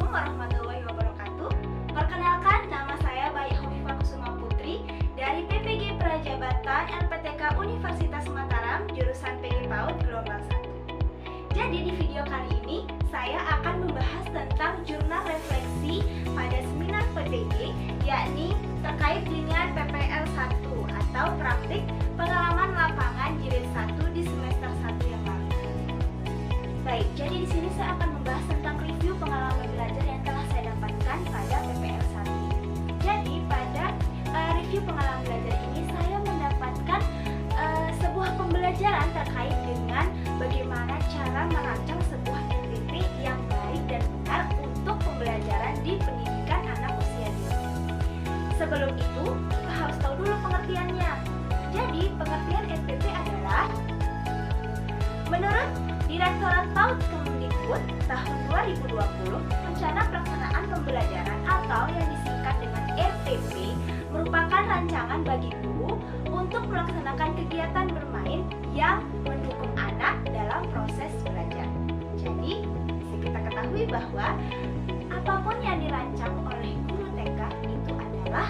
Assalamualaikum warahmatullahi wabarakatuh. Perkenalkan, nama saya Bayi Hovifah Kusuma Putri dari PPG Prajabatan LPTK Universitas Mataram, jurusan PG PAUD gelombang 1. Jadi di video kali ini saya akan membahas tentang jurnal refleksi pada seminar PPG, yakni terkait dengan PPL 1 atau praktik pengalaman lapangan jilid 1 di semester 1 yang lalu. Baik, jadi di sini saya akan membahas tentang review pengalaman belajar yang telah saya dapatkan pada PPL 1. Jadi pada review pengalaman belajar ini saya mendapatkan sebuah pembelajaran terkait dengan bagaimana cara merancang sebuah RPP yang baik dan benar untuk pembelajaran di pendidikan anak usia dini. Sebelum itu, harus tahu dulu pengertiannya. Jadi, pengertian RPP adalah menurut Direktorat PAUD Kemendikbud tahun 2020, rencana pelaksanaan pembelajaran atau yang disingkat dengan RPP merupakan rancangan bagi guru untuk melaksanakan kegiatan bermain yang mendukung anak dalam proses belajar. Jadi, kita ketahui bahwa apapun yang dirancang oleh guru TK itu adalah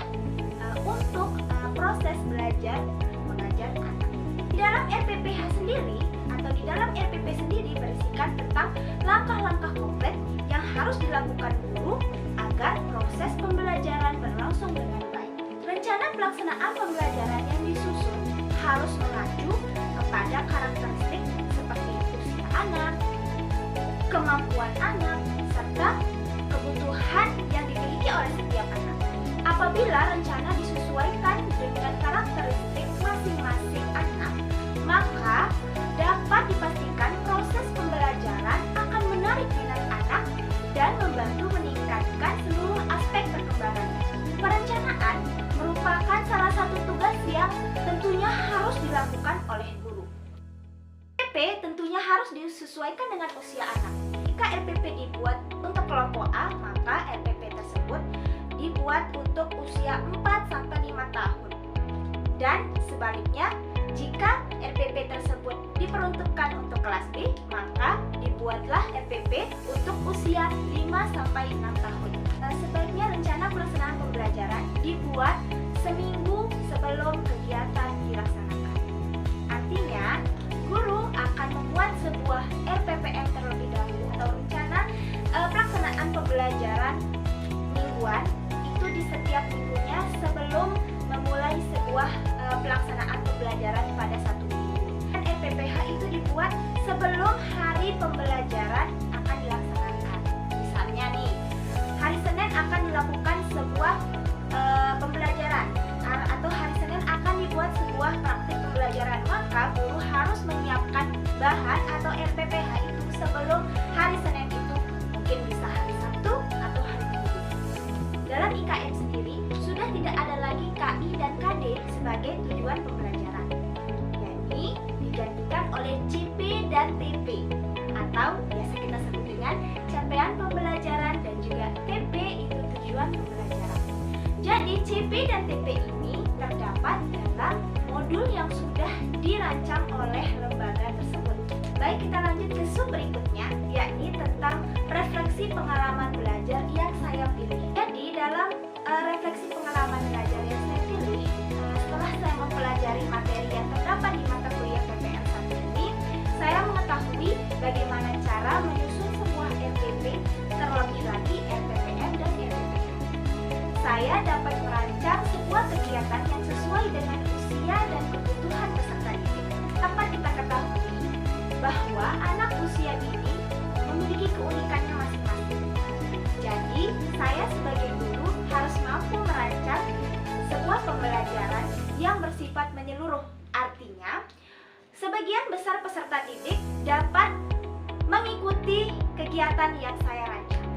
untuk proses belajar mengajar anak. Di dalam RPPH sendiri atau di dalam RPP sendiri berisikan tentang langkah-langkah konkret yang harus dilakukan guru agar proses pembelajaran berlangsung dengan baik. Rencana pelaksanaan pembelajaran yang disusun harus mengacu kepada karakteristik seperti usia anak, kemampuan anak, serta kebutuhan yang dimiliki oleh setiap anak. Apabila rencana disesuaikan dengan karakteristik masing-masing anak, maka dapat dipastikan proses pembelajaran akan menarik minat anak dan membantu meningkatkan seluruh aspek perkembangannya. Perencanaan merupakan salah satu tugas yang tentunya harus dilakukan oleh guru. RPP tentunya harus disesuaikan dengan usia anak. Jika RPP dibuat untuk kelompok A, maka RPP tersebut dibuat untuk usia 4-5 tahun. Dan sebaliknya, jika RPP tersebut diperuntukkan untuk kelas B, maka dibuatlah RPP untuk usia 5-6 tahun. Sebaiknya rencana pelaksanaan pembelajaran dibuat seminggu sebelum kegiatan dilaksanakan. Artinya, guru akan membuat sebuah RPPM terlebih dahulu atau rencana pelaksanaan pembelajaran mingguan itu di setiap minggunya sebelum memulai sebuah pelaksanaan pembelajaran pada satu minggu. Dan RPPH itu dibuat sebelum hari pembelajaran akan dilaksanakan. Misalnya nih, hari Senin akan dilakukan sebuah pembelajaran atau hari Senin akan dibuat sebuah praktik pembelajaran, maka guru harus menyiapkan bahan atau RPPH itu sebelum hari Senin itu, mungkin bisa hari Sabtu atau hari Minggu. Dalam IKN sendiri sudah tidak ada lagi KI dan KD sebagai tujuan pembelajaran, yakni digantikan oleh CP dan TP atau biasa kita sebut dengan capaian pembelajaran dan juga TP itu tujuan pembelajaran. Jadi CP dan TP ini terdapat dalam modul yang sudah dirancang oleh lembaga tersebut. Baik, kita lanjut ke sub berikutnya, yakni tentang refleksi pengalaman belajar yang saya pilih. Jadi dalam refleksi pengalaman belajar yang saya pilih, setelah saya mempelajari materi yang terdapat di mata kuliah PPL 1 ini, saya mengetahui bagaimana cara menyusun sebuah RPP, terlebih lagi RPPM dan RPPH. Saya dapat merancang sebuah kegiatan yang sesuai dengan usia dan kebutuhan peserta didik. Dapat kita ketahui bahwa anak usia dini memiliki keunikannya masing-masing. Jadi, saya sebagai guru harus mampu merancang sebuah pembelajaran yang bersifat menyeluruh. Artinya, sebagian besar peserta didik dapat mengikuti kegiatan yang saya rancang.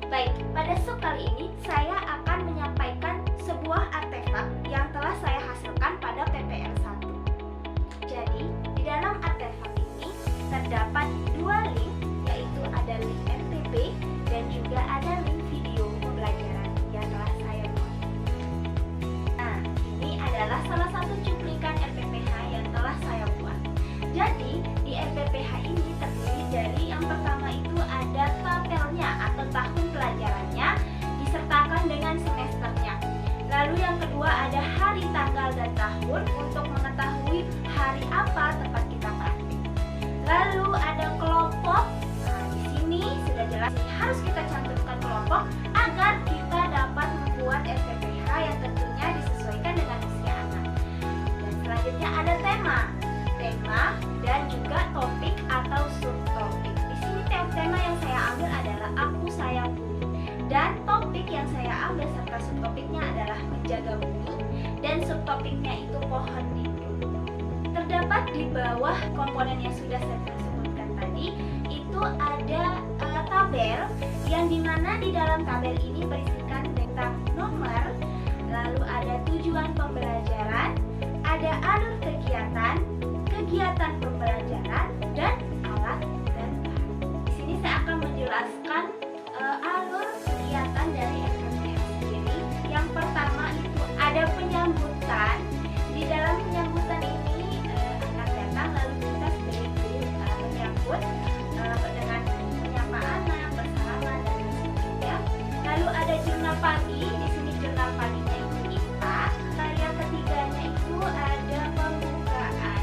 Baik, pada sub kali ini saya akan menyampaikan sebuah artefak yang telah saya hasilkan pada PPL 1. Jadi, di dalam artefak ini terdapat dua link, yaitu ada link MPP dan juga ada link video pembelajaran yang telah saya buat. Nah, ini adalah salah satu cuplikan RPPH yang telah saya buat. Jadi, di RPPH ini terdiri dari yang pertama itu ada tabelnya topiknya itu pohon lindung. Terdapat di bawah komponen yang sudah saya sebutkan tadi, itu ada tabel yang dimana di dalam tabel ini berisikan tentang nomor, lalu ada tujuan pembelajaran, ada alur kegiatan, kegiatan pembelajaran, dan alat dan bahan. Di sini saya akan menjelaskan alur kegiatan dari FMTH sendiri. Yang pertama itu ada penyambutan. Di dalam penyambutan ini anak datang lalu kita sedikit menyambut dengan menyapa anak, bersalaman dan sebagainya. Lalu ada jurnal pagi. Di sini jurnal paginya itu kita. Yang ketiganya itu ada pembukaan.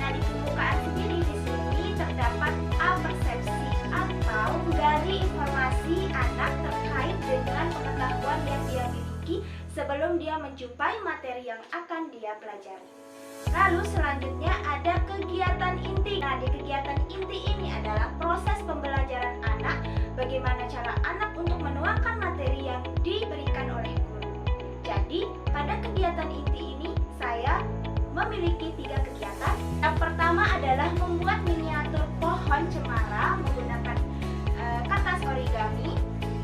Nah, di pembukaan sendiri di sini terdapat persepsi atau menggali informasi anak terkait dengan pengetahuan yang dia miliki sebelum dia menjumpai materi yang akan dia pelajari. Lalu selanjutnya ada kegiatan inti. Nah, di kegiatan inti ini adalah proses pembelajaran anak, bagaimana cara anak untuk menuangkan materi yang diberikan oleh guru. Jadi, pada kegiatan inti ini saya memiliki 3 kegiatan. Yang pertama adalah membuat miniatur pohon cemara menggunakan kertas origami.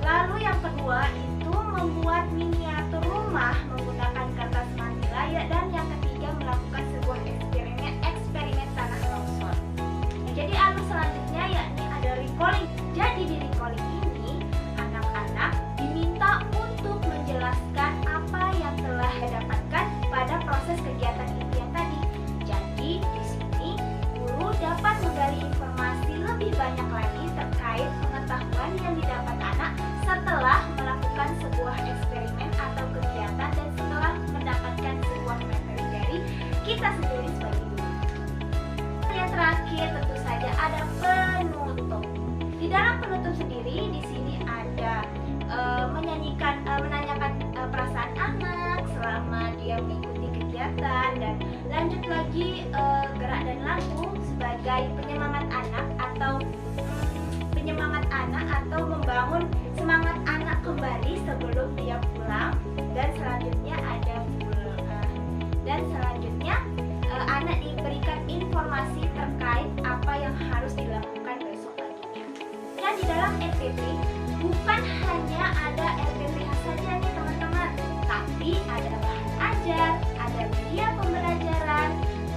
Lalu yang kedua itu membuat miniatur rumah menggunakan kertas manila, dan yang ketiga melakukan sebuah eksperimen tanah longsor. Jadi alur selanjutnya yakni ada recalling. Jadi di recalling ini anak-anak diminta untuk menjelaskan apa yang telah didapatkan pada proses kegiatan inti yang tadi. Jadi di sini guru dapat menggali informasi lebih banyak lagi terkait pengetahuan yang didapat anak setelah melakukan sebuah eksperimen atau kegiatan dan setelah mendapatkan sebuah materi dari kita sendiri sebagai guru. Yang terakhir tentu saja ada penutup. Di dalam penutup sendiri di sini ada menanyakan perasaan anak selama dia mengikuti kegiatan, dan lanjut lagi gerak dan lagu sebagai penyemangat anak atau membangun semangat anak kembali sebelum dia pulang, dan selanjutnya anak diberikan informasi terkait apa yang harus dilakukan besok paginya. Dan di dalam RPP bukan hanya ada RPPH saja nih teman-teman, tapi ada bahan ajar, ada media pembelajaran,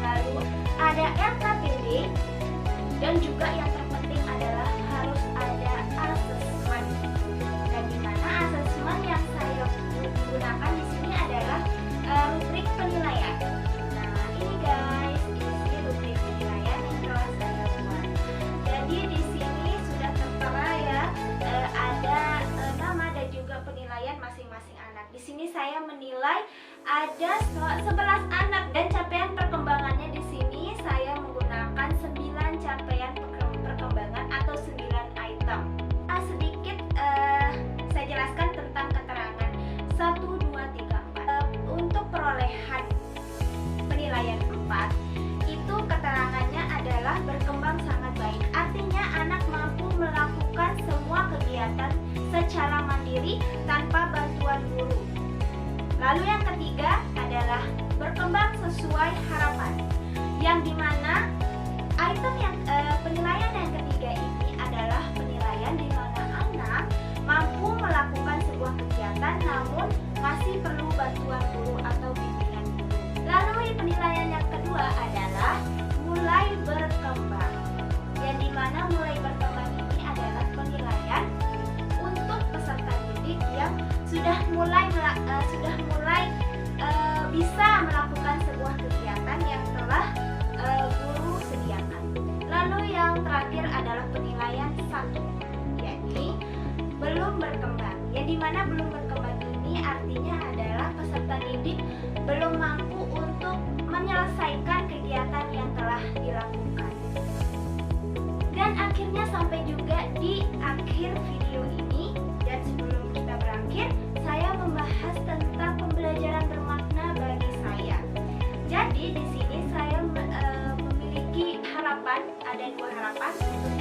lalu ada LKPD, dan juga yang terpenting adalah harus ada asesmen. Dan di mana asesmen yang saya gunakan di sini adalah rubrik penilaian. Nah, ini guys, ini rubrik penilaian yang telah saya buat. Jadi di sini sudah tertera ya, ada nama dan juga penilaian masing-masing anak. Di sini saya menilai ada 11 anak, dan capaian perkembangannya di sini saya menggunakan 9 capaian perkembangan atau 9 item. Sedikit saya jelaskan tentang keterangan 1, 2, 3, 4. Untuk perolehan penilaian 4 itu keterangannya adalah berkembang sangat baik. Artinya anak mampu melakukan semua kegiatan secara mandiri tanpa bantuan guru. Lalu yang ketiga adalah berkembang sesuai harapan, yang dimana item yang penilaian yang ketiga ini adalah penilaian di mana anak mampu melakukan sebuah kegiatan namun masih perlu bantuan guru atau bimbingan guru. Lalu penilaian yang kedua adalah mulai berkembang, yang dimana mulai berkembang ini adalah penilaian untuk peserta didik yang sudah mulai bisa melakukan sebuah kegiatan yang telah guru sediakan. Lalu yang terakhir adalah penilaian 1, yakni belum berkembang. Yang dimana belum berkembang ini artinya adalah peserta didik belum mampu untuk menyelesaikan kegiatan yang telah dilakukan. Dan akhirnya sampai juga di akhir video ini, dan sebelum kita berakhir, saya membahas tentang pembelajaran bermakna bagi saya. Jadi di sini saya memiliki harapan, ada 2 harapan untuk